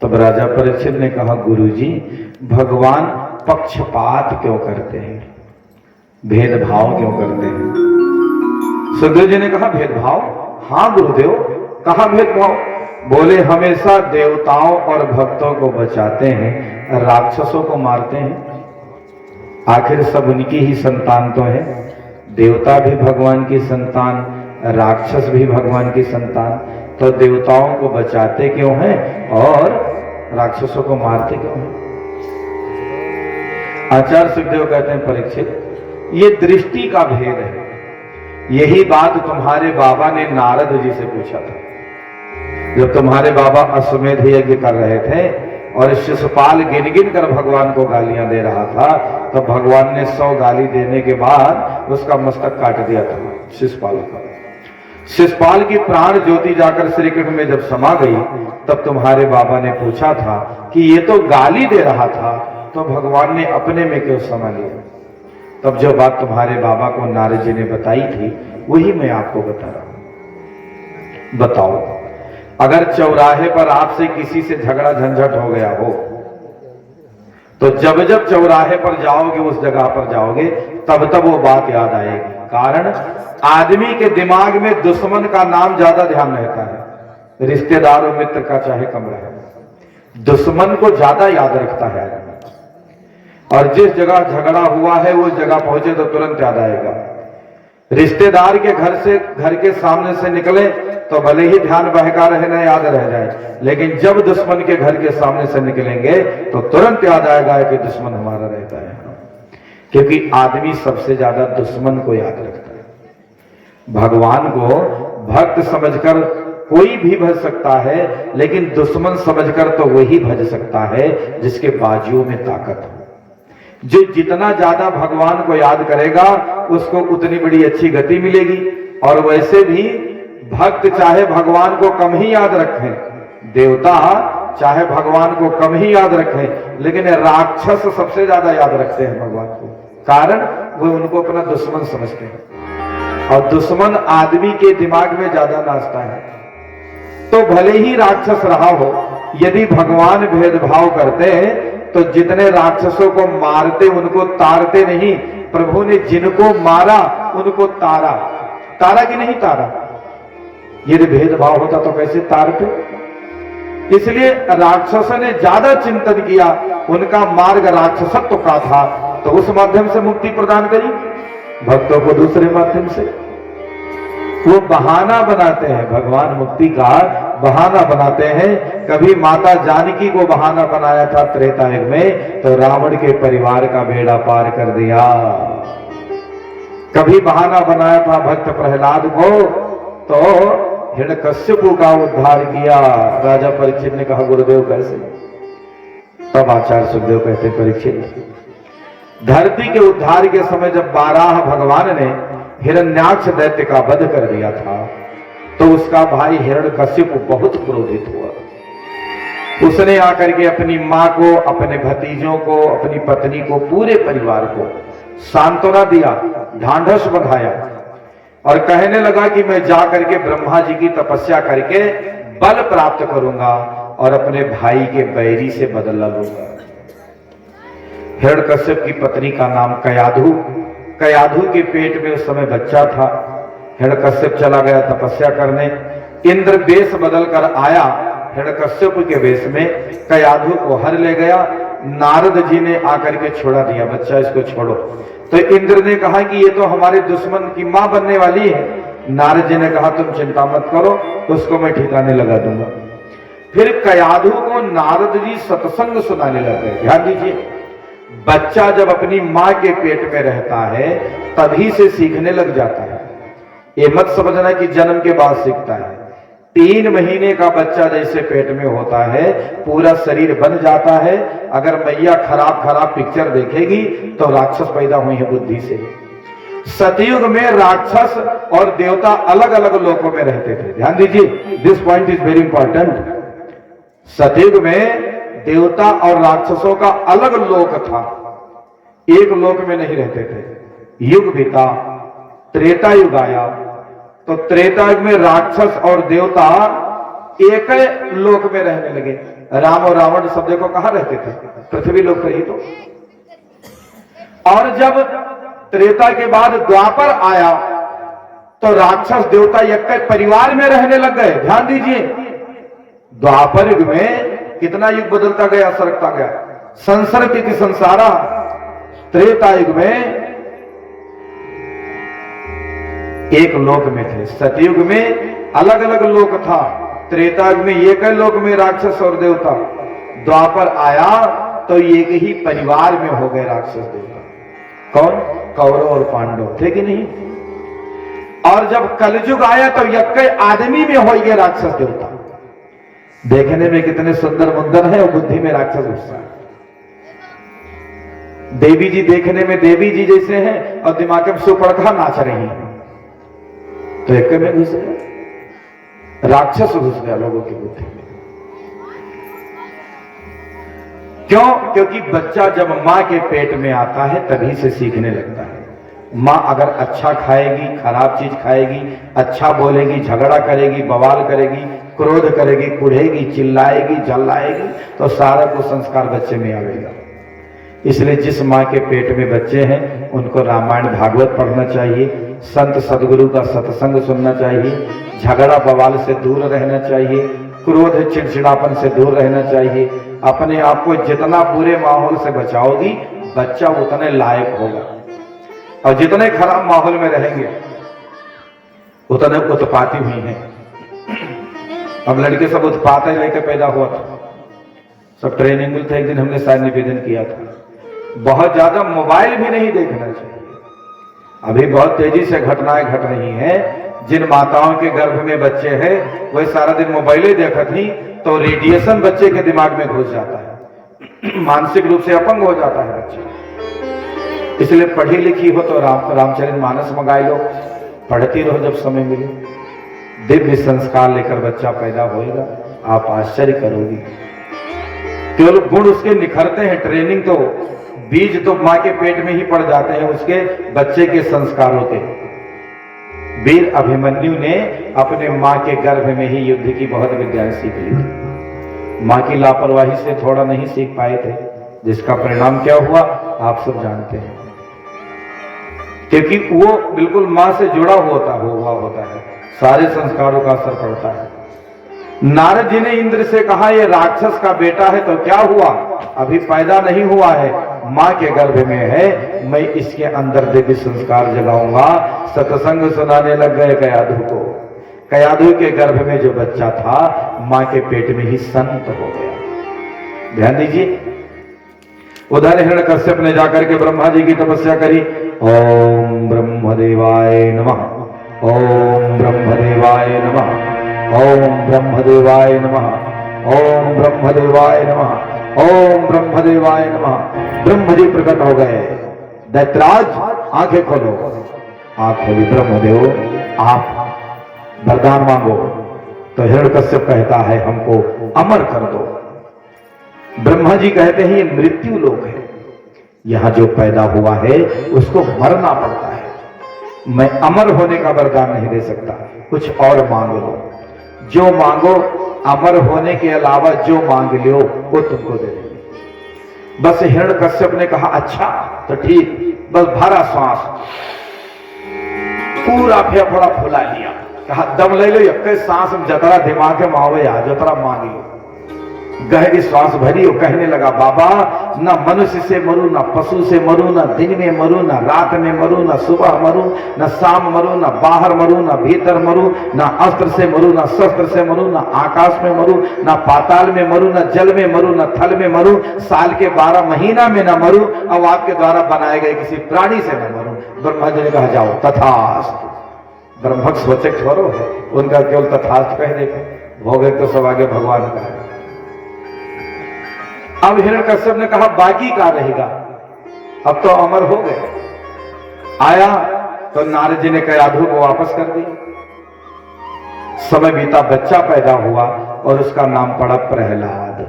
तब राजा परीक्षित ने कहा, गुरुजी भगवान पक्षपात क्यों करते हैं, भेदभाव क्यों करते हैं? सुखदेव जी ने कहा, भेदभाव? हाँ गुरुदेव, कहाँ भेदभाव? बोले, हमेशा देवताओं और भक्तों को बचाते हैं, राक्षसों को मारते हैं। आखिर सब उनकी ही संतान तो है, देवता भी भगवान की संतान, राक्षस भी भगवान की संतान, तो देवताओं को बचाते क्यों हैं और राक्षसों को मारते क्यों हैं? आचार्य सुखदेव कहते हैं, परीक्षित ये दृष्टि का भेद है। यही बात तुम्हारे बाबा ने नारद जी से पूछा था जब तुम्हारे बाबा अश्वमेध यज्ञ कर रहे थे और शिशुपाल गिन गिन कर भगवान को गालियां दे रहा था, तो भगवान ने 100 गाली देने के बाद उसका मस्तक काट दिया था शिशुपाल का। शिशुपाल की प्राण ज्योति जाकर श्री कृष्ण में जब समा गई, तब तुम्हारे बाबा ने पूछा था कि ये तो गाली दे रहा था, तो भगवान ने अपने में क्यों समा लिया? तब जो बात तुम्हारे बाबा को नारद जी ने बताई थी, वही मैं आपको बता रहा हूं। बताओ, अगर चौराहे पर आपसे किसी से झगड़ा झंझट हो गया हो, तो जब जब चौराहे पर जाओगे, उस जगह पर जाओगे, तब तब वो बात याद आएगी। कारण आदमी के दिमाग में दुश्मन का नाम ज्यादा ध्यान रहता है, रिश्तेदार और मित्र का चाहे कम रहे, दुश्मन को ज्यादा याद रखता है आदमी। और जिस जगह झगड़ा हुआ है उस जगह पहुंचे तो तुरंत याद आएगा। रिश्तेदार के घर के सामने से निकले तो भले ही ध्यान बहका रहे ना याद रह जाए, लेकिन जब दुश्मन के घर के सामने से निकलेंगे तो तुरंत याद आएगा कि दुश्मन हमारा रहता है। क्योंकि आदमी सबसे ज्यादा दुश्मन को याद रखता है। भगवान को भक्त समझकर कोई भी भज सकता है, लेकिन दुश्मन समझकर तो वही भज सकता है जिसके बाजुओं में ताकत हो। जो जितना ज्यादा भगवान को याद करेगा, उसको उतनी बड़ी अच्छी गति मिलेगी। और वैसे भी भक्त चाहे भगवान को कम ही याद रखें, देवता चाहे भगवान को कम ही याद रखें, लेकिन राक्षस सबसे ज्यादा याद रखते हैं भगवान को। कारण वो उनको अपना दुश्मन समझते हैं, और दुश्मन आदमी के दिमाग में ज्यादा नाचता है। तो भले ही राक्षस रहा हो, यदि भगवान भेदभाव करते हैं तो जितने राक्षसों को मारते उनको तारते नहीं, प्रभु ने जिनको मारा उनको तारा। तारा कि नहीं तारा? यदि भेदभाव होता तो कैसे तारते? इसलिए राक्षसों ने ज्यादा चिंतन किया, उनका मार्ग राक्षसत्व का था, तो उस माध्यम से मुक्ति प्रदान करी, भक्तों को दूसरे माध्यम से। वो बहाना बनाते हैं, भगवान मुक्ति का बहाना बनाते हैं। कभी माता जानकी को बहाना बनाया था त्रेता युग में, तो रावण के परिवार का बेड़ा पार कर दिया। कभी बहाना बनाया था भक्त प्रहलाद को, तो हिरण्यकश्यप का उद्धार किया। राजा परीक्षित ने कहा, गुरुदेव कैसे? तब आचार्य सुखदेव कहते, परीक्षित धरती के उद्धार के समय जब बाराह भगवान ने हिरण्याक्ष दैत्य का वध कर दिया था, तो उसका भाई हिरण्यकश्यप बहुत क्रोधित हुआ। उसने आकर के अपनी मां को, अपने भतीजों को, अपनी पत्नी को, पूरे परिवार को सांत्वना दिया, ढांढस बंधाया और कहने लगा कि मैं जा करके ब्रह्मा जी की तपस्या करके बल प्राप्त करूंगा और अपने भाई के बैरी से बदला लूंगा। हिरण्यकश्यप की पत्नी का नाम कयाधु। कयाधु के पेट में उस समय बच्चा था। हिरण्यकश्यप चला गया तपस्या करने, इंद्र वेश बदल कर आया हिरण्यकश्यप के वेश में, कयाधु को हर ले गया। नारद जी ने आकर के छोड़ा दिया, बच्चा इसको छोड़ो। तो इंद्र ने कहा कि ये तो हमारे दुश्मन की मां बनने वाली है। नारद जी ने कहा, तुम चिंता मत करो, उसको मैं ठिकाने लगा दूंगा। फिर कयाधु को नारद जी सत्संग सुनाने लगे। ध्यान दीजिए, बच्चा जब अपनी मां के पेट में रहता है तभी से सीखने लग जाता है। ये मत समझना कि जन्म के बाद सीखता है। 3 महीने का बच्चा जैसे पेट में होता है, पूरा शरीर बन जाता है। अगर मैया खराब खराब पिक्चर देखेगी तो राक्षस पैदा हुई है बुद्धि से। सतयुग में राक्षस और देवता अलग अलग लोकों में रहते थे। ध्यान दीजिए, this point is very important. सतयुग में देवता और राक्षसों का अलग लोक था, एक लोक में नहीं रहते थे। युग बीता, त्रेता युग आया, तो त्रेता युग में राक्षस और देवता एक लोक में रहने लगे। राम और रावण सब देखो कहां रहते थे, पृथ्वी लोक पर ही तो। और जब त्रेता के बाद द्वापर आया तो राक्षस देवता एक परिवार में रहने लग गए। ध्यान दीजिए, द्वापर युग में कितना युग बदलता गया, सरकता गया। संसरति संसारा, त्रेता युग में एक लोक में थे, सतयुग में अलग अलग लोक था, त्रेता युग में एक लोक में राक्षस और देवता, द्वापर आया तो एक ही परिवार में हो गए राक्षस देवता। कौन? कौरव और पांडव थे कि नहीं? और जब कलयुग आया तो एक आदमी में हो गए राक्षस देवता। देखने में कितने सुंदर मुंदर है और बुद्धि में राक्षस गुस्सा है। देवी जी देखने में देवी जी जैसे हैं और दिमाग में सुपड़खा नाच रही हैं, तो एक में घुस गया राक्षस, घुस गया लोगों की बुद्धि में। क्यों? क्योंकि बच्चा जब मां के पेट में आता है तभी से सीखने लगता है। मां अगर अच्छा खाएगी, खराब चीज खाएगी, अच्छा बोलेगी, झगड़ा करेगी, बवाल करेगी, क्रोध करेगी, कुढ़ेगी, चिल्लाएगी, जल्लाएगी, तो सारा कुछ संस्कार बच्चे में आएगा। इसलिए जिस मां के पेट में बच्चे हैं उनको रामायण भागवत पढ़ना चाहिए, संत सदगुरु का सत्संग सुनना चाहिए, झगड़ा बवाल से दूर रहना चाहिए, क्रोध चिड़चिड़ापन से दूर रहना चाहिए। अपने आप को जितना बुरे माहौल से बचाओगी बच्चा उतने लायक होगा, और जितने खराब माहौल में रहेंगे उतने उत्पाती भी हैं। अब लड़के सब उत्पात लेकर पैदा हुआ था, सब ट्रेनिंग में थे। एक दिन हमने शायद निवेदन किया था, बहुत ज्यादा मोबाइल भी नहीं देखना चाहिए। अभी बहुत तेजी से घटनाएं घट रही हैं। जिन माताओं के गर्भ में बच्चे हैं वह सारा दिन मोबाइल ही देखत ही तो रेडिएशन बच्चे के दिमाग में घुस जाता है, मानसिक रूप से अपंग हो जाता है बच्चा। इसलिए पढ़ी लिखी हो तो रामचरितमानस मंगाई लो, पढ़ती रहो जब समय मिले। दिव्य संस्कार लेकर बच्चा पैदा होएगा, आप आश्चर्य करोगी। केवल गुण उसके निखरते हैं, ट्रेनिंग तो बीज तो मां के पेट में ही पड़ जाते हैं उसके बच्चे के संस्कारों के। वीर अभिमन्यु ने अपने मां के गर्भ में ही युद्ध की बहुत विद्याएं सीख ली थी। मां की लापरवाही से थोड़ा नहीं सीख पाए थे, जिसका परिणाम क्या हुआ आप सब जानते हैं। क्योंकि वो बिल्कुल मां से जुड़ा हुआ होता है, सारे संस्कारों का असर पड़ता है। नारद जी ने इंद्र से कहा ये राक्षस का बेटा है, तो क्या हुआ? अभी पैदा नहीं हुआ है, मां के गर्भ में है, मैं इसके अंदर दिव्य संस्कार जगाऊंगा। सत्संग सुनाने लग गए कयाधु को। कयाधु के गर्भ में जो बच्चा था मां के पेट में ही संत हो गया। ध्यान दीजिए, उधर हिरण्यकश्यप ने जाकर के ब्रह्मा जी की तपस्या करी। ओम ब्रह्मदेवाय नमः, ओम ब्रह्मदेवाय नमः, ओम ब्रह्मदेवाय नमः, ओम ब्रह्मदेवाय नमः, ओम ब्रह्मदेवाय नमः। ब्रह्म जी प्रकट हो गए। दैत्यराज आंखें खोलो। आंख खोली, ब्रह्मदेव आप वरदान मांगो। तो हिरण्यकश्यप कहता है हमको अमर कर दो। ब्रह्मा जी कहते हैं ये मृत्यु लोक है, यहां जो पैदा हुआ है उसको मरना पड़ता है, मैं अमर होने का वरदान नहीं दे सकता, कुछ और मांग लो। जो मांगो, अमर होने के अलावा जो मांग लो वो तुमको दे देंगे। बस हिरण्यकश्यप ने कहा अच्छा तो ठीक, बस भरा श्वास, पूरा फेफड़ा फुला लिया, कहा दम ले लो, एक सांस में जतरा दिमाग में आवे आ जतरा मांग लो। गहरी श्वास भरी और कहने लगा बाबा ना मनुष्य से मरूं, ना पशु से मरूं, ना दिन में मरूं, ना रात में मरूं, ना सुबह मरूं, ना शाम मरूं, ना बाहर मरूं, ना भीतर मरूं, ना अस्त्र से मरूं, ना शस्त्र से मरूं, ना आकाश में मरूं, ना पाताल में मरूं, ना जल में मरूं, ना थल में मरूं, साल के 12 महीना में ना मरूं, अब आपके द्वारा बनाए गए किसी प्राणी से न मरूं। ब्रह्मा जी ने कहा जाओ तथास्तु। ब्रह्मक सोचे छोड़ो है, उनका केवल तथास्तु कह देखे, भोगे तो सब आगे भगवान का है। अब हिरण्यकश्यप ने कहा बाकी का रहेगा, अब तो अमर हो गए। आया तो नारद जी ने कयाधु को वापस कर दिया। समय बीता, बच्चा पैदा हुआ और उसका नाम पड़ा प्रहलाद।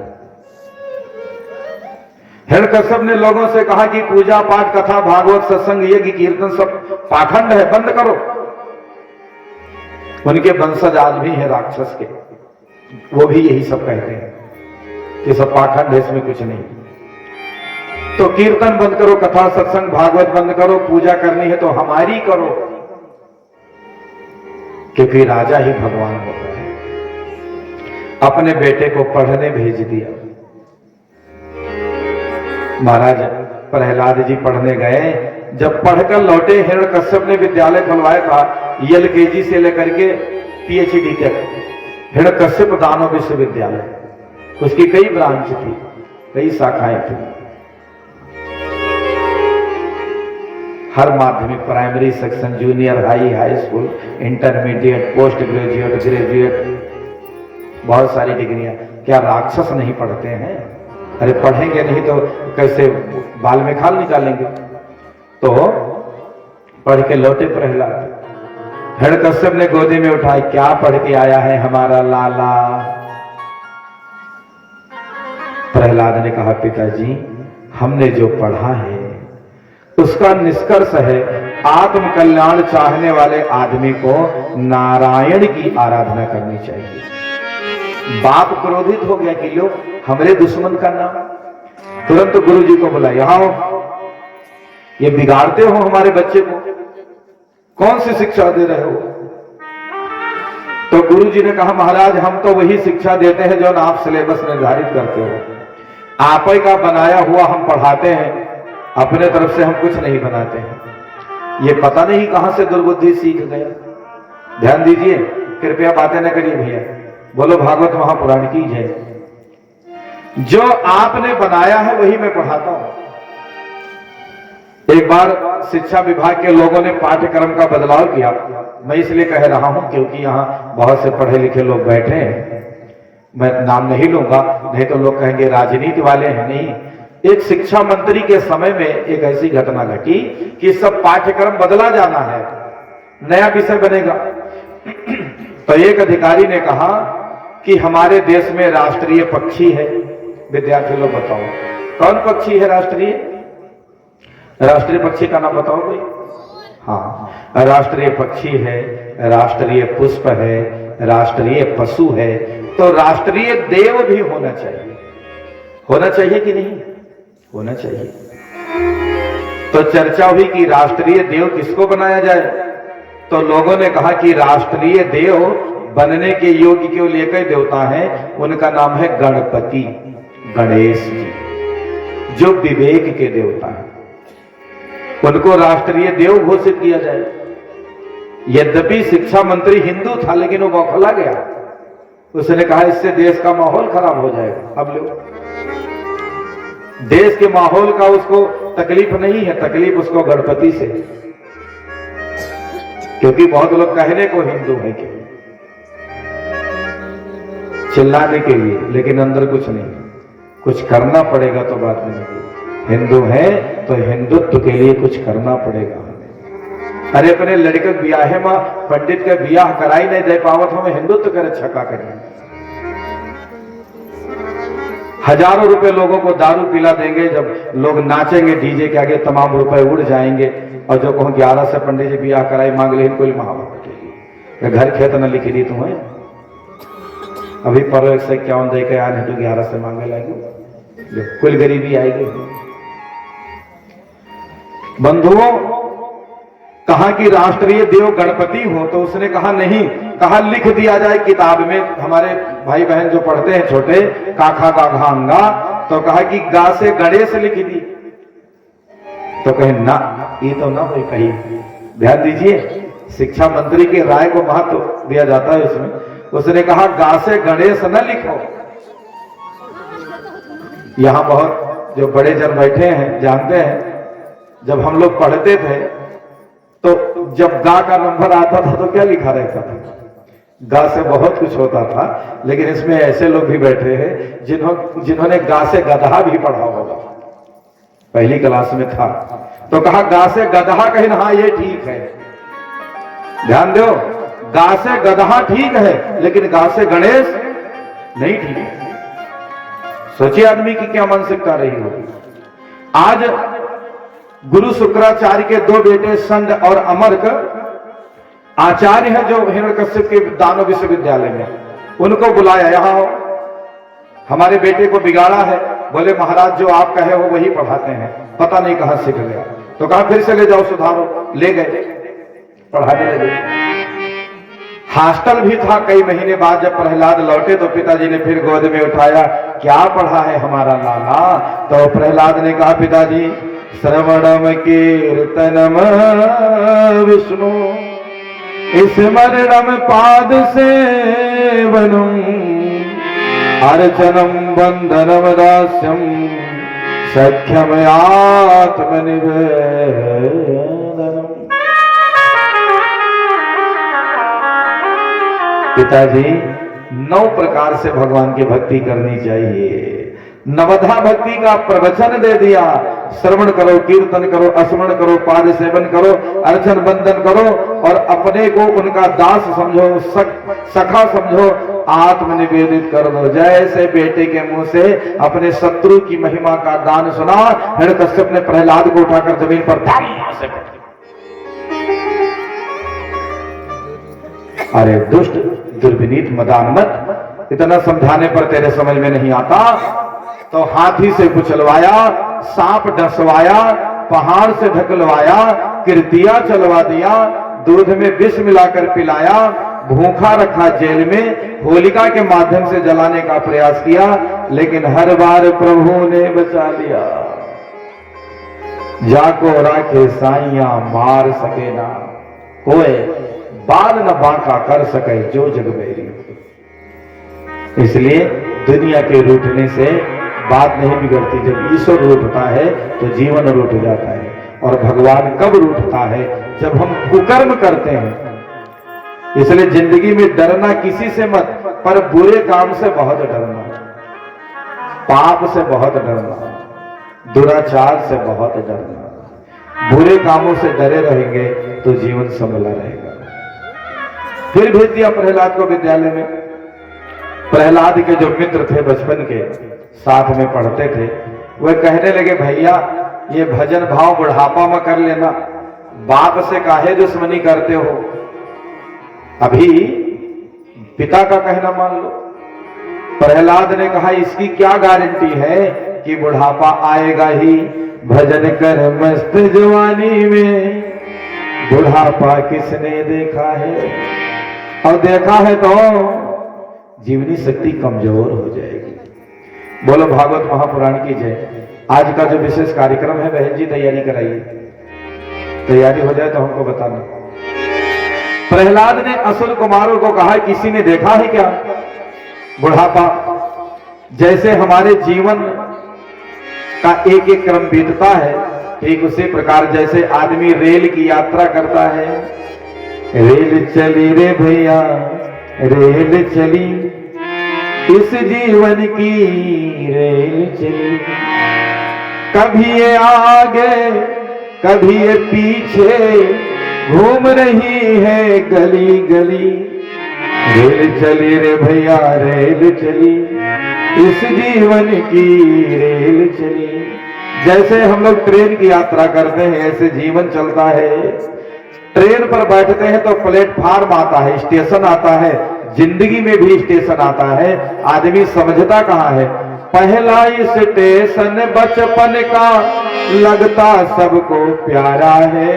हिरण्यकश्यप ने लोगों से कहा कि पूजा पाठ कथा भागवत सत्संग यज्ञ कीर्तन सब पाखंड है, बंद करो। उनके वंशज आज भी हैं राक्षस के, वो भी यही सब कहते हैं। ये सब पाखंड है, इसमें कुछ नहीं। तो कीर्तन बंद करो, कथा सत्संग भागवत बंद करो, पूजा करनी है तो हमारी करो, क्योंकि राजा ही भगवान होता है। अपने बेटे को पढ़ने भेज दिया। महाराज प्रहलाद जी पढ़ने गए, जब पढ़कर लौटे, हिरण्यकश्यप ने विद्यालय खुलवाया था, LKG से लेकर के PhD तक, हिरण्यकश्यप दानव विश्वविद्यालय। उसकी कई ब्रांच थी, कई शाखाएं थी। हर माध्यमिक, primary section, junior high, high school, intermediate, post graduate, graduate, बहुत सारी डिग्रियां। क्या राक्षस नहीं पढ़ते हैं? अरे पढ़ेंगे नहीं तो कैसे बाल में खाल निकालेंगे? तो पढ़ के लौटे प्रहलाद। हिरण्यकश्यप ने गोदी में उठाई, क्या पढ़ के आया है हमारा लाला? प्रहलाद ने कहा, पिताजी हमने जो पढ़ा है उसका निष्कर्ष है, आत्म कल्याण चाहने वाले आदमी को नारायण की आराधना करनी चाहिए। बाप क्रोधित हो गया कि लो हमारे दुश्मन का नाम। तुरंत गुरु जी को बुलाया, यहाँ ये बिगाड़ते हो हमारे बच्चे को, कौन सी शिक्षा दे रहे हो? तो गुरु जी ने कहा, महाराज हम तो वही शिक्षा देते हैं जो आप सिलेबस निर्धारित करते हो। आप ही का बनाया हुआ हम पढ़ाते हैं, अपने तरफ से हम कुछ नहीं बनाते हैं। ये पता नहीं कहां से दुर्बुद्धि सीख गया। ध्यान दीजिए, कृपया बातें न करिए भैया। बोलो भागवत महापुराण की जय। जो आपने बनाया है वही मैं पढ़ाता हूं। एक बार शिक्षा विभाग के लोगों ने पाठ्यक्रम का बदलाव किया। मैं इसलिए कह रहा हूं क्योंकि यहां बहुत से पढ़े लिखे लोग बैठे हैं, मैं नाम नहीं लूंगा, नहीं तो लोग कहेंगे राजनीति वाले हैं। नहीं, एक शिक्षा मंत्री के समय में एक ऐसी घटना घटी कि सब पाठ्यक्रम बदला जाना है, नया विषय बनेगा। तो एक अधिकारी ने कहा कि हमारे देश में राष्ट्रीय पक्षी है। विद्यार्थी लोग बताओ कौन पक्षी है राष्ट्रीय? राष्ट्रीय पक्षी का नाम बताओ कोई? हाँ, राष्ट्रीय पक्षी है, राष्ट्रीय पुष्प है, राष्ट्रीय पशु है, तो राष्ट्रीय देव भी होना चाहिए। होना चाहिए कि नहीं? होना चाहिए। तो चर्चा हुई कि राष्ट्रीय देव किसको बनाया जाए। तो लोगों ने कहा कि राष्ट्रीय देव बनने के योग्य केवल एक ही देवता है, उनका नाम है गणपति, गणेश जी, जो विवेक के देवता है। उनको राष्ट्रीय देव घोषित किया जाए। यद्यपि शिक्षा मंत्री हिंदू था, लेकिन वो बौखला गया। उसने कहा इससे देश का माहौल खराब हो जाएगा। अब लोग देश के माहौल का उसको तकलीफ नहीं है, तकलीफ उसको गणपति से, क्योंकि बहुत लोग कहने को हिंदू है कि चिल्लाने के लिए, लेकिन अंदर कुछ नहीं। कुछ करना पड़ेगा तो बात में नहीं। हिंदू है तो हिंदुत्व के लिए कुछ करना पड़ेगा हमें। अरे अपने लड़के ब्याह में पंडित का ब्याह कराई नहीं दे पावत, हमें हिंदुत्व करे छक्का करें। हजारों रुपए लोगों को दारू पिला देंगे, जब लोग नाचेंगे डीजे के आगे तमाम रुपए उड़ जाएंगे, और जो कहूँ 11 से पंडित जी ब्याह कराई मांग ले, कोई महावत घर खेत न लिखी दी तुम्हें। अभी पर 151 दे के आने तो 11 से मांगे लाएगी, कुल गरीबी आएगी। बंधुओं, कहा कि राष्ट्रीय देव गणपति हो, तो उसने कहा नहीं, कहा लिख दिया जाए किताब में। हमारे भाई बहन जो पढ़ते हैं छोटे, काखा गाघा अंगा, तो कहा कि गा से गणेश लिख दी। तो कहे ना, ये तो ना हो कही। ध्यान दीजिए, शिक्षा मंत्री के राय को महत्व दिया जाता है उसमें। उसने कहा गा से गणेश न लिखो। यहां बहुत जो बड़े जन बैठे हैं जानते हैं, जब हम लोग पढ़ते थे तो जब गा का नंबर आता था तो क्या लिखा रहता था? गा से बहुत कुछ होता था, लेकिन इसमें ऐसे लोग भी बैठे हैं जिन्होंने गा से गधा भी पढ़ा होगा, पहली क्लास में था। तो कहा गा से गधा, कहीं हाँ ये ठीक है। ध्यान दो, गा से गधा ठीक है, लेकिन गा से गणेश नहीं ठीक। सोचिए आदमी की क्या मानसिकता रही होगी। आज गुरु शुक्राचार्य के 2 बेटे संड और अमर्क आचार्य है, जो हिरण्यकश्यप के दानव विश्वविद्यालय में, उनको बुलाया, यहां हो। हमारे बेटे को बिगाड़ा है। बोले महाराज जो आप कहे हो वही पढ़ाते हैं, पता नहीं कहां सीख गया। तो कहा फिर से ले जाओ सुधारो। ले गए, पढ़ाने लगे। हॉस्टल भी था। कई महीने बाद जब प्रहलाद लौटे तो पिताजी ने फिर गोद में उठाया, क्या पढ़ा है हमारा लाला? तो प्रहलाद ने कहा पिताजी श्रवणम कीर्तनम विष्णु स्मरणम पाद सेवनम अर्चनम बंधनम दास्यम सख्यम आत्मनिवेदनम। पिताजी 9 प्रकार से भगवान की भक्ति करनी चाहिए। नवधा भक्ति का प्रवचन दे दिया। श्रवण करो, कीर्तन करो, स्मरण करो, पाद सेवन करो, अर्चन बंदन करो और अपने को उनका दास समझो, सखा समझो, आत्मनिवेदित कर दो। जैसे बेटे के मुंह से अपने शत्रु की महिमा का दान सुना, हिरण्यकश्यप ने प्रहलाद को उठाकर जमीन पर धम्म से पटका। अरे दुष्ट दुर्विनीत मदान्मत, इतना समझाने पर तेरे समझ में नहीं आता तो हाथी से कुचलवाया, सांप डसवाया, पहाड़ से ढकलवाया, किरतिया चलवा दिया, दूध में विष मिलाकर पिलाया, भूखा रखा जेल में, होलिका के माध्यम से जलाने का प्रयास किया, लेकिन हर बार प्रभु ने बचा लिया। जाको राखे साइया मार सके ना कोई, बाल न बांका कर सके जो जग मेरी। इसलिए दुनिया के रूठने से बात नहीं बिगड़ती। जब ईश्वर रूठता है तो जीवन रूठ जाता है। और भगवान कब रूठता है? जब हम कुकर्म करते हैं। इसलिए जिंदगी में डरना किसी से मत, पर बुरे काम से बहुत डरना, पाप से बहुत डरना, दुराचार से बहुत डरना। बुरे कामों से डरे रहेंगे तो जीवन संभला रहेगा। फिर भेज दिया प्रहलाद को विद्यालय में। प्रहलाद के जो मित्र थे बचपन के, साथ में पढ़ते थे, वह कहने लगे भैया ये भजन भाव बुढ़ापा में कर लेना, बाप से काहे दुश्मनी करते हो? अभी पिता का कहना मान लो। प्रहलाद ने कहा इसकी क्या गारंटी है कि बुढ़ापा आएगा ही? भजन कर मस्त जवानी में बुढ़ापा किसने देखा है? और देखा है तो जीवनी शक्ति कमजोर हो जाएगी। बोलो भागवत महापुराण की जय। आज का जो विशेष कार्यक्रम है बहन जी तैयारी कराइए, तैयारी हो जाए तो हमको बताना। प्रहलाद ने असुर कुमारों को कहा किसी ने देखा है क्या बुढ़ापा? जैसे हमारे जीवन का एक एक क्रम बीतता है, ठीक उसी प्रकार जैसे आदमी रेल की यात्रा करता है, रेल चली रे भैया रेल चली, इस जीवन की रेल चली, कभी ये आगे कभी ये पीछे घूम रही है गली गली। रेल चली रे भैया रेल चली, इस जीवन की रेल चली। जैसे हम लोग ट्रेन की यात्रा करते हैं ऐसे जीवन चलता है। ट्रेन पर बैठते हैं तो प्लेटफार्म आता है, स्टेशन आता है, जिंदगी में भी स्टेशन आता है। आदमी समझता कहां है? पहला स्टेशन बचपन का लगता सबको प्यारा है,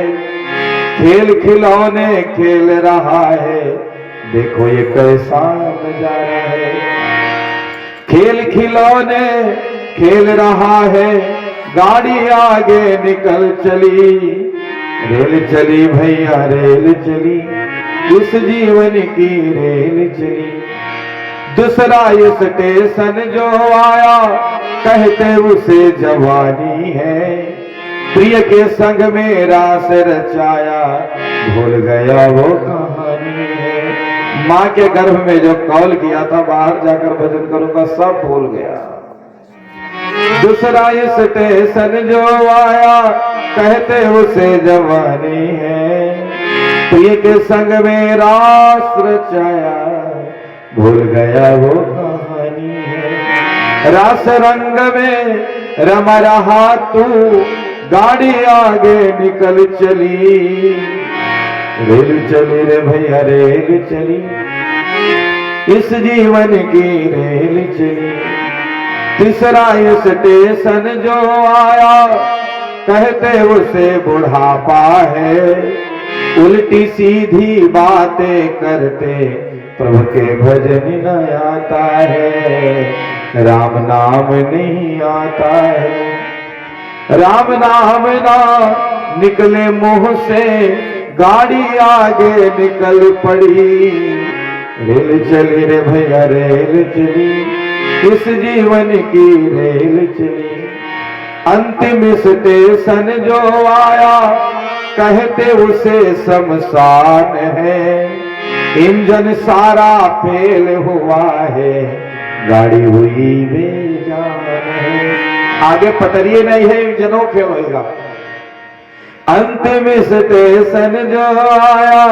खेल खिलौने खेल रहा है, देखो ये कैसा नजारा है। खेल खिलौने खेल रहा है, गाड़ी आगे निकल चली, रेल चली भैया रेल चली, इस जीवन की रेल चली। दूसरा स्टेशन जो आया कहते उसे जवानी है, प्रिय के संग में रास रचाया, भूल गया वो कहानी है। माँ के गर्भ में जो कॉल किया था बाहर जाकर भजन करूंगा सब भूल गया। दूसरा स्टेशन जो आया कहते उसे जवानी है, प्रिय के संग में रास रचाया, भूल गया वो कहानी है। रास रंग में रमा रहा तू, गाड़ी आगे निकल चली, रेल चली रे भैया रेल चली, इस जीवन की रेल चली। तीसरा स्टेशन जो आया, कहते उसे बुढ़ापा है। उल्टी सीधी बातें करते, प्रभु के भजन न आता है। राम नाम नहीं आता है। राम नाम ना निकले मुंह से, गाड़ी आगे निकल पड़ी। रेल चली रे भैया रेल चली, इस जीवन की रेल चली। अंतिम स्टेशन जो आया, कहते उसे शमशान है। इंजन सारा फेल हुआ है, गाड़ी हुई बेजान है। आगे पटरिए नहीं है, इंजनों फेल होगा। अंतिम स्टेशन जो आया,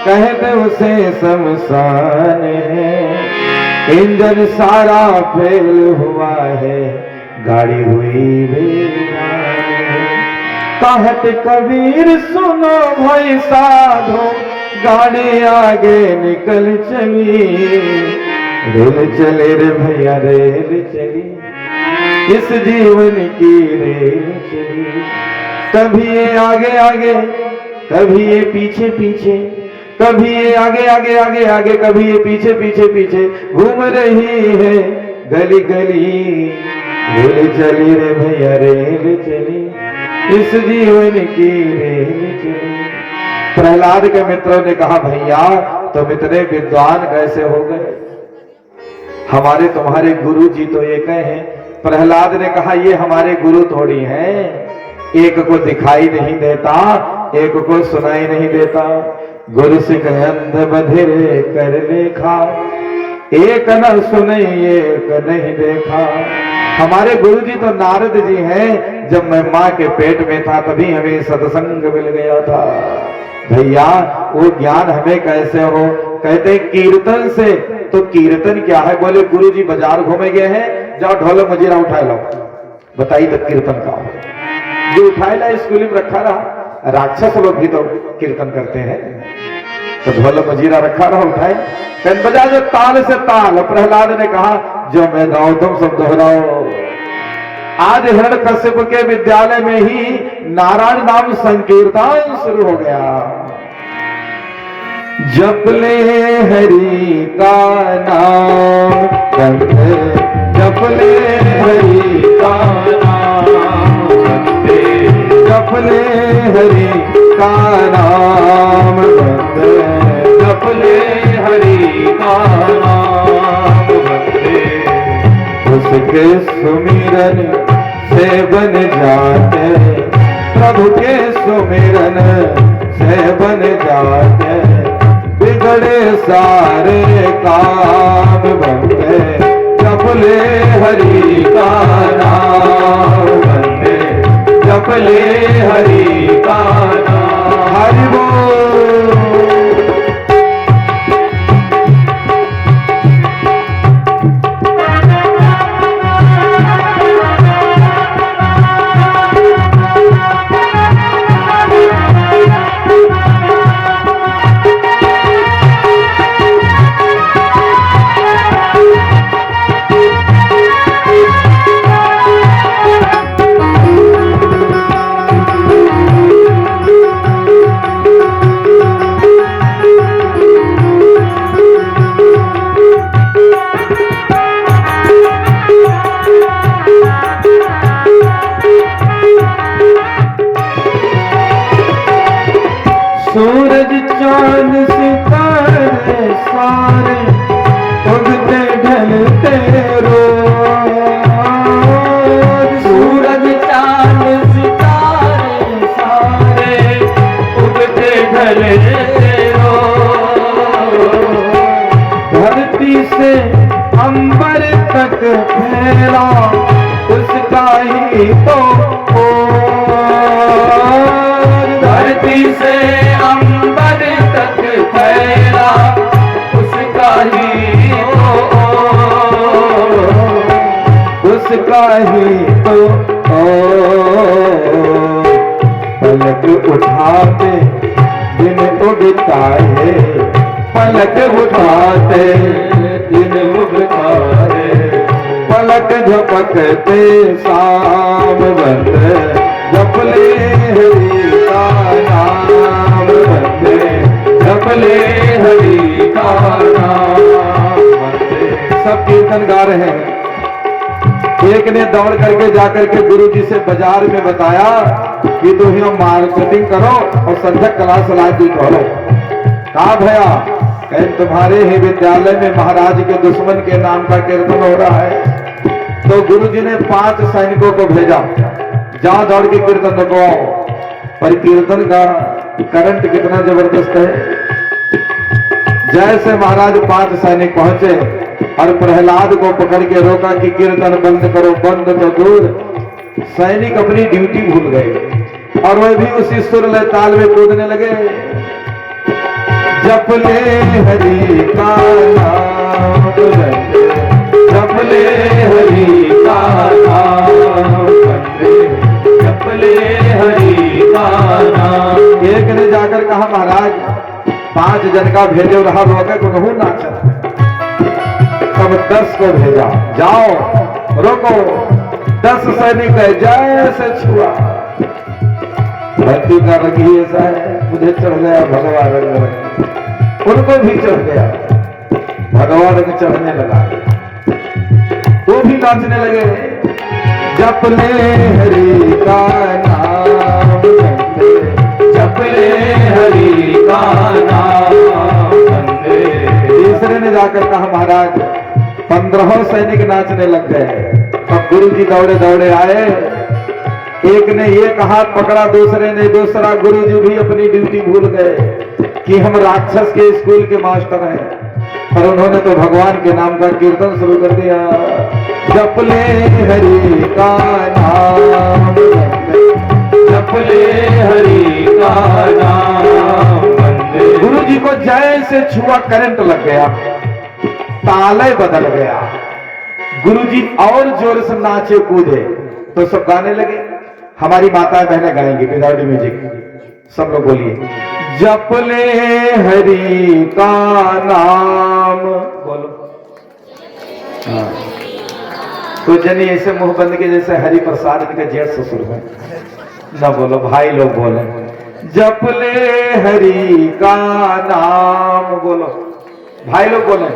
कहते उसे शमशान है। इंजन सारा फेल हुआ है, गाड़ी हुई बेजान है। कहत कबीर सुनो भाई साधो, गाड़ी आगे निकल चली। रेल चले रे भैया रेल चली, इस जीवन की रेल चली। कभी ये आगे आगे, कभी ये पीछे पीछे, कभी ये आगे आगे आगे आगे, कभी ये पीछे पीछे पीछे घूम रही है गली गली। रेल चली रे भैया रेल चली, इस जीवन की रेल चली। प्रहलाद के मित्रों ने कहा, भैया तुम इतने विद्वान कैसे हो गए? हमारे तुम्हारे गुरु जी तो एक हैं। प्रहलाद ने कहा, ये हमारे गुरु थोड़ी हैं। एक को दिखाई नहीं देता, एक को सुनाई नहीं देता। गुरु सिख अंध बधिरे कर लेखा, एक न सुने एक नहीं देखा। हमारे गुरु जी तो नारद जी हैं। जब मैं माँ के पेट में था तभी हमें सत्संग मिल गया था। भैया वो ज्ञान हमें कैसे हो? कहते कीर्तन से। तो कीर्तन क्या है? बोले गुरु जी बाजार घूमे गए हैं, जाओ ढोलक मजीरा उठा लो। बताइए तो कीर्तन का जो उठाए ला स्कूल में रखा रहा। राक्षस लोग भी तो कीर्तन करते हैं, तो ढोलक मजीरा रखा रहा, उठाए कन बजा जो ताल से ताल। प्रहलाद ने कहा, जो मैं गाऊं तुम सब दोहराओ। आज हिरण्यकश्यप के विद्यालय में ही नारायण नाम संकीर्तन शुरू हो गया। जप ले हरि का नाम, जप ले हरि का नाम, जप ले हरि का नाम, जप ले हरि का नाम। उसके सुमिरन से बन जाते, प्रभु के सुमिरन से बन जाते। बिगड़े सारे काम बंदे, जप ले हरि का नाम बंदे, जप ले हरि का नाम। हरि बोल। सूरज चांद सितारे सारे उगते ढलते रोज। सूरज चांद सितारे सारे उगते ढलते रोज। धरती से अंबर तक फैला उसका ही तो धरती से अंबर तक फैला उसका ही उसका ही तो पलक उठाते दिन उगता है, पलक उठाते दिन उगता है। पलक झपकते शाम बंदे जपले हरि का नाम बंदे जपले हरि का नाम बंदे। सब कीर्तन गा रहे हैं। एक ने दौड़ करके जाकर के गुरु जी से बाजार में बताया कि तुम ही मार्केटिंग करो और संध्या क्लास लाइब्रेरी खोलो। कहा भैया, कहीं तुम्हारे ही विद्यालय में महाराज के दुश्मन के नाम का कीर्तन हो रहा है। तो गुरु जी ने 5 सैनिकों को भेजा, जाओ दौड़ के कीर्तन रखवाओ। पर कीर्तन का करंट कितना जबरदस्त है। जैसे महाराज 5 सैनिक पहुंचे और प्रहलाद को पकड़ के रोका कि कीर्तन बंद करो, बंद तो दूर, सैनिक अपनी ड्यूटी भूल गए और वह भी उसी सुर लय ताल में कूदने लगे। जपले हरि का नाम बंदे जपले हरि का नाम बंदे जपले हरि का नाम। एक ने जाकर कहा, महाराज 5 जन का भेजे रहा रोके को नहीं नाचा। तब 10 को भेजा, जाओ रोको। 10 सैनिक है, जैसे छुआ भक्ति का रंग ही ऐसा है, मुझे चढ़ गया भगवान रंग, उनको भी चढ़ गया भगवान रंग, चढ़ने लगा, वो भी नाचने लगे। जपले हरि का नाम बंदे जपले हरि का नाम बंदे। तीसरे ने जाकर कहा, महाराज 15 सैनिक नाचने लग गए। तब गुरु जी दौड़े दौड़े आए। एक ने ये कहा पकड़ा, दूसरे ने दूसरा। गुरु जी भी अपनी ड्यूटी भूल गए कि हम राक्षस के स्कूल के मास्टर हैं, पर उन्होंने तो भगवान के नाम का कीर्तन शुरू कर दिया। जपले हरि का नाम बंदे जपले हरि का नाम बंदे। गुरु जी को जैसे छुआ करंट लग गया, ताले बदल गया। गुरु जी और जोर से नाचे कूदे तो सब गाने लगे। हमारी माताएं बहनें गाएंगी विदाउट म्यूजिक, सब लोग बोलिए। जपले हरि का नाम बोलो। हाँ, तो जनी ऐसे मुंह बंद के जैसे हरि प्रसाद के जेठ ससुर है ना, बोलो भाई लोग बोले। जपले हरि का नाम बोलो, भाई लोग बोले।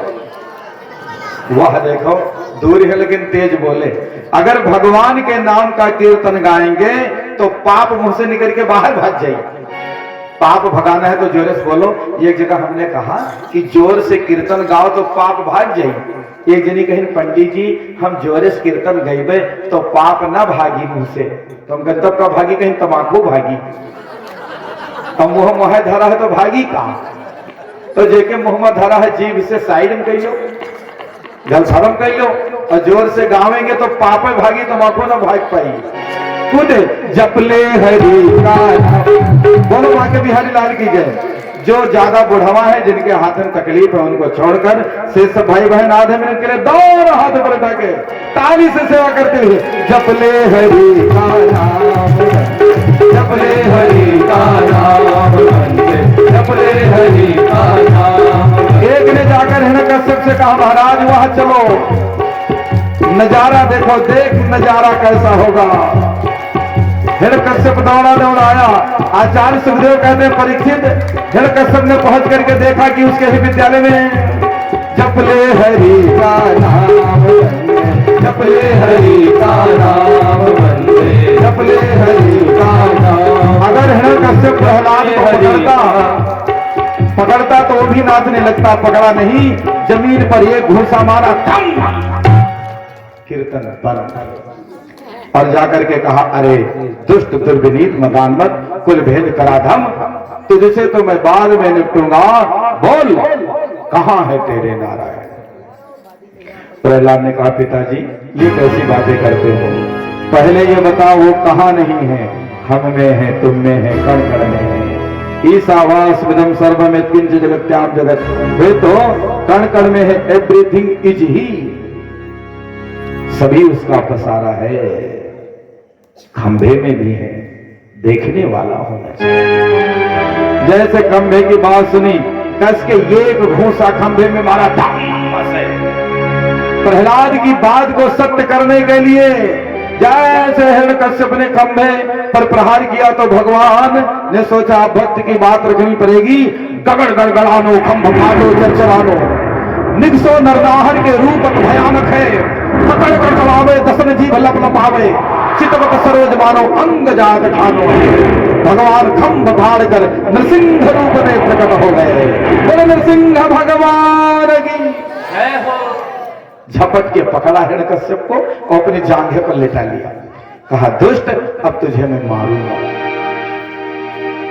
वाह देखो, दूर है लेकिन तेज बोले। अगर भगवान के नाम का कीर्तन गाएंगे तो पाप मुंह से निकल के बाहर भाग जाएगी। पाप भगाना है तो जोर से बोलो। एक जगह हमने कहा कि जोर से कीर्तन गाओ तो पाप भाग जाएगी। एक जनी कहीं, पंडित जी हम जोर से कीर्तन गईबे तो पाप ना भागी मुंह से। तो हम गंतव्य का भागी, कहीं तमाकू भागी। अब मुंह मुँह धरा है तो भागी कहा। तो जेके मुंह में धरा है जीभ से साइड में कही लो, जल शर्म कर लो, और जोर से गावेंगे तो पाप भागी, तमाकू ना भाग पाई। कूदे जपले हरि का नाम बोलो। वहां के बिहारी लाल की जय। जो ज्यादा बुढ़वा है, जिनके हाथ में तकलीफ है, उनको छोड़कर से सब भाई बहन आधे मिनट के लिए दोनों हाथ पर उठा के ताली से सेवा करते हुए जपले हरि का नाम जपले हरि का नाम जपले हरि का नाम। एक ने जाकर हिरण्यकश्यप से कहा, महाराज वहां चलो, नजारा देखो, देख नजारा कैसा होगा। हिरण्यकश्यप दौड़ा आया। आचार्य सुखदेव कहते हैं, परीक्षित हिरण्यकश्यप ने पहुंच करके देखा कि उसके ही विद्यालय में जपले हरि का नाम जपले हरि का नाम जपले हरि का नाम। अगर हिरण्यकश्यप प्रहलाद को पकड़ता तो वो भी नाचने लगता, पकड़ा नहीं, जमीन पर ये घूसा मारा, कीर्तन बंद। और जाकर के कहा, अरे दुष्ट दुर्विनीत मदानमत कुल भेद कराधम, तुझसे तो मैं बाद में निपटूंगा, बोल कहां है तेरे नारायण। प्रहलाद ने कहा, पिताजी ये कैसी बातें करते हो, पहले ये बताओ वो कहां नहीं है। हम में है, तुम में है, कण कण में है। ईसावास विदम सर्वम किंच जगत्याम जगत, वे तो कण कण में है, एवरीथिंग इज ही, सभी उसका पसारा है। खंभे में भी है, देखने वाला होना चाहिए। जैसे खंभे की बात सुनी, कस के ये एक घूसा खंभे में मारा, प्रहलाद की बात को सत्य करने के लिए जैसे हिरण्यकश्यप ने खंभे पर प्रहार किया तो भगवान ने सोचा भक्त की बात रखनी पड़ेगी। गगड़ गड़गड़ानो खंभ फाटो चरचरानो, निगसो नरनाहर के रूप भयानक है, पकड़ कर चलावे दसन जीव लप लपावे, चितवत सरोज मानो अंग जात ठानो। भगवान खंभ फाड़ कर नरसिंह रूप में प्रकट हो गए। बोले नरसिंह भगवान की जय हो। झपट के पकड़ा हिरण्यकश्यप को और अपनी जांघे पर लेटा लिया। कहा दुष्ट अब तुझे मैं मारूंगा।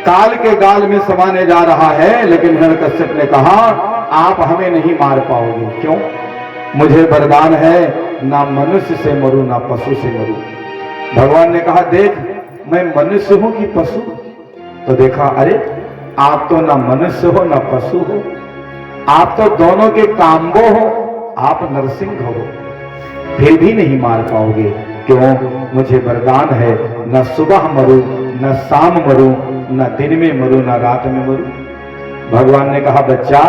काल के गाल में समाने जा रहा है, लेकिन हिरण्यकश्यप ने कहा आप हमें नहीं मार पाओगे। क्यों? मुझे वरदान है ना मनुष्य से मरूं ना पशु से मरूं। भगवान ने कहा देख मैं मनुष्य हूं कि पशु? तो देखा अरे आप तो ना मनुष्य हो ना पशु हो, आप तो दोनों के काम्बो हो, आप नरसिंह हो, फिर भी नहीं मार पाओगे। क्यों? मुझे वरदान है न सुबह मरूं न शाम मरूं न दिन में मरूं न रात में मरूं। भगवान ने कहा बच्चा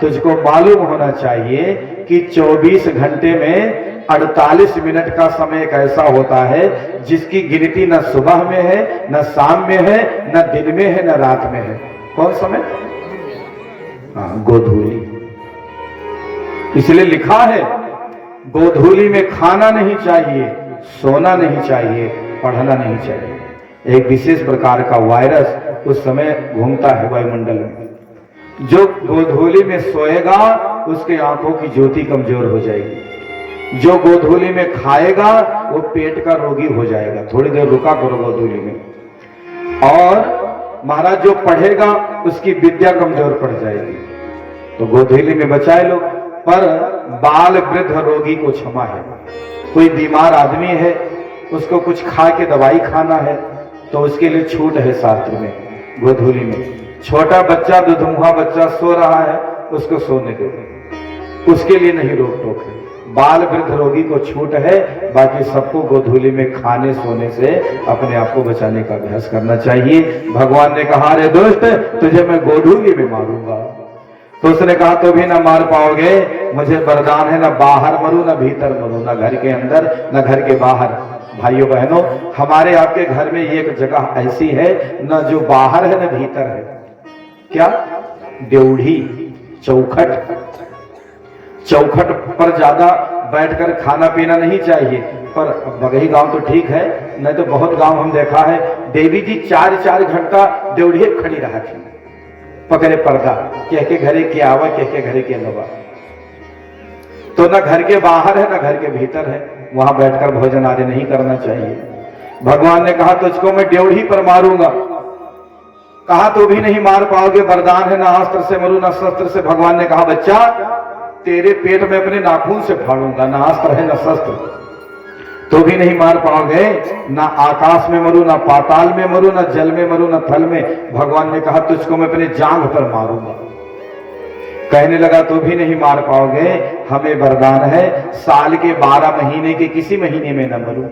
तुझको मालूम होना चाहिए कि 24 घंटे में 48 मिनट का समय एक ऐसा होता है जिसकी गिनती न सुबह में है न शाम में है न दिन में है न रात में है। कौन समय? गोधूली। इसलिए लिखा है गोधूली में खाना नहीं चाहिए, सोना नहीं चाहिए, पढ़ना नहीं चाहिए। एक विशेष प्रकार का वायरस उस समय घूमता है वायुमंडल में। जो गोधूली में सोएगा उसके आंखों की ज्योति कमजोर हो जाएगी। जो गोधूली में खाएगा वो पेट का रोगी हो जाएगा। थोड़ी देर रुका करो गोधूली में। और महाराज जो पढ़ेगा उसकी विद्या कमजोर पड़ जाएगी। तो गोधूली में बचाए लोग। पर बाल वृद्ध रोगी को क्षमा है। कोई बीमार आदमी है उसको कुछ खा के दवाई खाना है तो उसके लिए छूट है शास्त्र में गोधूली में। छोटा बच्चा दुधमुहा बच्चा सो रहा है उसको सोने दो, उसके लिए नहीं रोक टोक है। बाल वृद्ध रोगी को छूट है, बाकी सबको गोधूली में खाने सोने से अपने आप को बचाने का अभ्यास करना चाहिए। भगवान ने कहा रे दोस्त तुझे मैं गोधूली में मारूंगा। तो उसने कहा तो भी ना मार पाओगे, मुझे वरदान है ना बाहर मरूं ना भीतर मरूं, ना घर के अंदर ना घर के बाहर। भाइयों बहनों हमारे आपके घर में एक जगह ऐसी है ना जो बाहर है ना भीतर है। क्या? ड्योढ़ी, चौखट। चौखट पर ज्यादा बैठकर खाना पीना नहीं चाहिए। पर बगही गांव तो ठीक है, नहीं तो बहुत गांव हम देखा है देवी जी 4-4 घंटा ड्योढ़ी खड़ी रहा थी पकड़े पर्दा, कह के घरे के आवा कह के घरे के लवा। तो ना घर के बाहर है ना घर के भीतर है, वहां बैठकर भोजन आदि नहीं करना चाहिए। भगवान ने कहा तुझको मैं ड्योढ़ी पर मारूंगा। कहा तो भी नहीं मार पाओगे, वरदान है ना अस्त्र से मरूं ना शस्त्र से। भगवान ने कहा बच्चा तेरे पेट में अपने नाखून से फाड़ूंगा, ना अस्त्र है ना शस्त्र, तो भी नहीं मार पाओगे। ना आकाश में मरूं ना पाताल में मरूं ना जल में मरूं ना थल में। भगवान ने कहा तुझको मैं अपने जांघ पर मारूंगा। कहने लगा तो भी नहीं मार पाओगे, हमें वरदान है साल के 12 महीने के किसी महीने में न मरूं।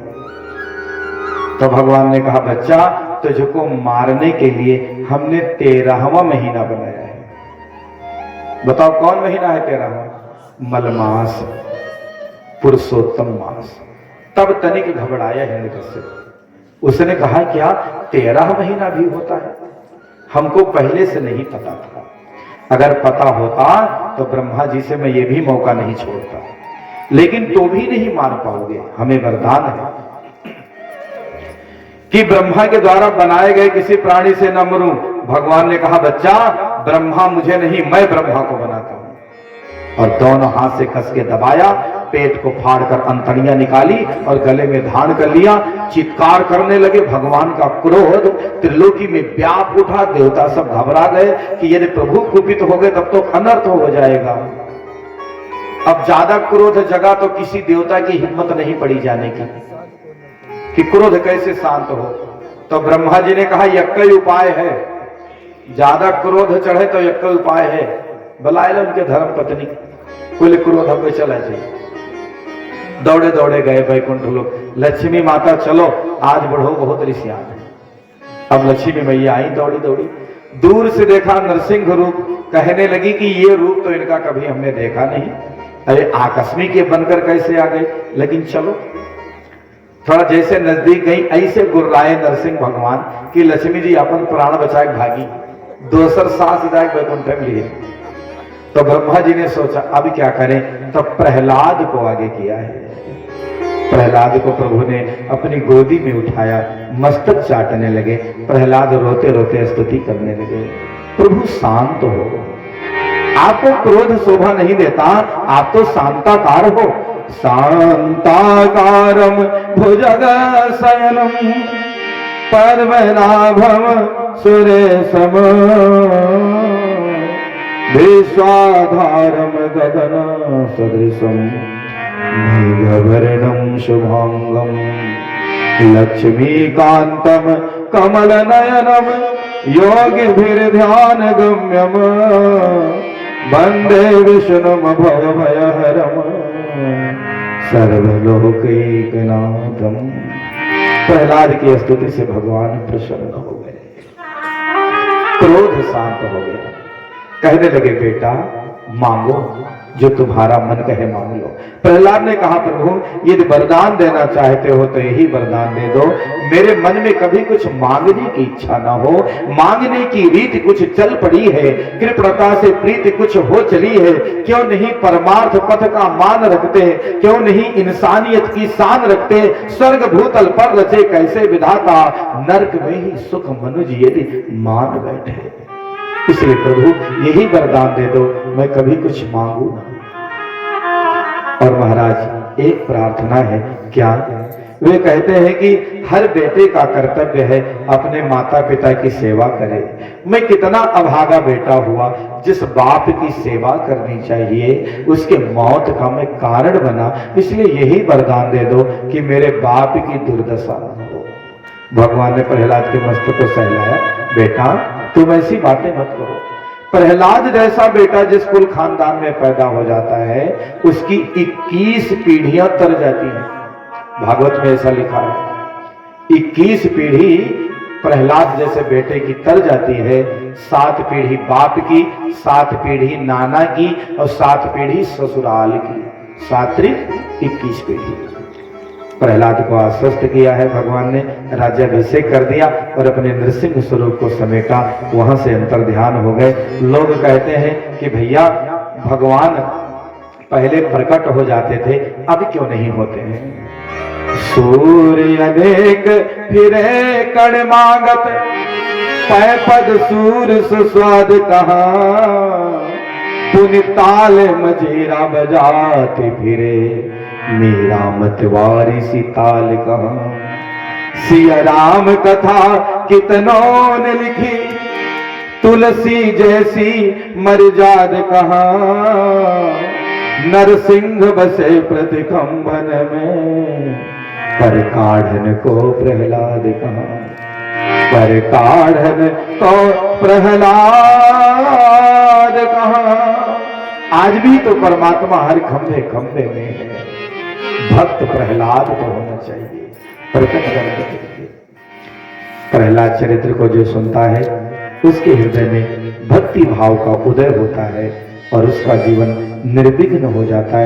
तो भगवान ने कहा बच्चा तुझको मारने के लिए हमने 13वां महीना बनाया है। बताओ कौन महीना है 13वां? मलमास, पुरुषोत्तम मास। तब तनिक घबराया हिरण्यकश्यप। उसने कहा क्या 13 महीना भी होता है? हमको पहले से नहीं पता था। अगर पता होता तो ब्रह्मा जी से मैं ये भी मौका नहीं छोड़ता। लेकिन तो भी नहीं मार पाओगे, हमें वरदान है कि ब्रह्मा के द्वारा बनाए गए किसी प्राणी से न मरूं। भगवान ने कहा बच्चा ब्रह्मा मुझे नहीं, मैं ब्रह्मा को बनाता हूं। और दोनों हाथ से कस के दबाया, पेट को फाड़कर अंतड़ियां निकाली और गले में धारण कर लिया। चित्कार करने लगे। भगवान का क्रोध त्रिलोकी में व्याप उठा। देवता सब घबरा गए कि यदि प्रभु कुपित हो गए तब तो अनर्थ हो जाएगा। अब ज्यादा क्रोध जगा तो किसी देवता की हिम्मत नहीं पड़ी जाने की कि क्रोध कैसे शांत हो। तो ब्रह्मा जी ने कहा एक ही उपाय है, ज्यादा क्रोध चढ़े तो एक ही उपाय है। बुलाए उनके धर्म पत्नी कुल क्रोध हो चला जाए। दौड़े दौड़े गए वैकुंठ लोग। लक्ष्मी माता चलो आज बढ़ो बहुत ऋषियान है। अब लक्ष्मी मैया आई दौड़ी दौड़ी, दूर से देखा नरसिंह रूप। कहने लगी कि ये रूप तो इनका कभी हमने देखा नहीं, अरे आकस्मिक ये बनकर कैसे आ गए, लेकिन चलो थोड़ा जैसे नजदीक गई ऐसे गुर्राए नरसिंह भगवान की लक्ष्मी जी अपन प्राण बचाए भागी, दोसर सास जाए वैकुंठ में लिए। तो ब्रह्मा जी ने सोचा अब क्या करें, तो प्रहलाद को आगे किया है। प्रहलाद को प्रभु ने अपनी गोदी में उठाया, मस्तक चाटने लगे। प्रहलाद रोते रोते स्तुति करने लगे, प्रभु शांत हो, आपको क्रोध शोभा नहीं देता, आप तो शांताकार हो। शांताकारम भुजग शयनम परमनाभम सुरेशम विश्वाधारम गगन सदृशम मेघवर्णम शुभांगम लक्ष्मीकांतम कमल नयनम योगिभिर्ध्यान गम्यम वंदे विष्णुम भवभयहरम सर्वलोकैकनाथम। प्रहलाद की स्तुति से भगवान प्रसन्न हो गए, क्रोध शांत हो गया। कहने लगे बेटा मांगो, जो तुम्हारा मन कहे मांग लो। प्रहलाद ने कहा प्रभु यदि वरदान देना चाहते हो तो यही वरदान दे दो, मेरे मन में कभी कुछ मांगने की इच्छा ना हो, मांगने की रीति कुछ चल पड़ी है, कृपणता से प्रीति कुछ हो चली है, क्यों नहीं परमार्थ पथ का मान रखते, क्यों नहीं इंसानियत की शान रखते, स्वर्ग भूतल पर रचे कैसे विधाता, नरक में ही सुख मनुज यदि मान बैठे। इसलिए प्रभु यही वरदान दे दो, मैं कभी कुछ मांगू ना। और महाराज एक प्रार्थना है, क्या? वे कहते हैं कि हर बेटे का कर्तव्य है अपने माता पिता की सेवा करे। मैं कितना अभागा बेटा हुआ, जिस बाप की सेवा करनी चाहिए उसके मौत का मैं कारण बना, इसलिए यही वरदान दे दो कि मेरे बाप की दुर्दशा न हो। भगवान ने प्रहलाद के मस्तक को सहलाया, बेटा तुम ऐसी बातें मत करो। प्रहलाद जैसा बेटा जिस कुल खानदान में पैदा हो जाता है उसकी 21 पीढ़ियां तर जाती हैं। भागवत में ऐसा लिखा है 21 पीढ़ी प्रहलाद जैसे बेटे की तर जाती है। 7 पीढ़ी बाप की, 7 पीढ़ी नाना की और 7 पीढ़ी ससुराल की, 7 21 पीढ़ी। प्रहलाद को आश्वस्त किया है भगवान ने, राज्याभिषेक कर दिया और अपने नृसिंह स्वरूप को समेटा, वहां से अंतर ध्यान हो गए। लोग कहते हैं कि भैया भगवान पहले प्रकट हो जाते थे, अब क्यों नहीं होते हैं? सूर्य अनेक फिरे कण मागत, पै पद सूर सुस्वाद कहा, पुनि ताल मजीरा बजाते फिरे, मेरा मतवारी सी ताल कहा। सिया राम कथा कितनों ने लिखी, तुलसी जैसी मर्याद कहा, नरसिंह बसे प्रतिकंबन में, पर काढ़न को प्रहलाद कहा, पर काढ़न को प्रहलाद कहा। आज भी तो परमात्मा हर खंभे खंभे में है, भक्त प्रहलाद को होना चाहिए प्रकट करने के लिए। प्रहलाद चरित्र को जो सुनता है उसके हृदय में भक्ति भाव का उदय होता है और उसका जीवन निर्विघ्न हो जाता है।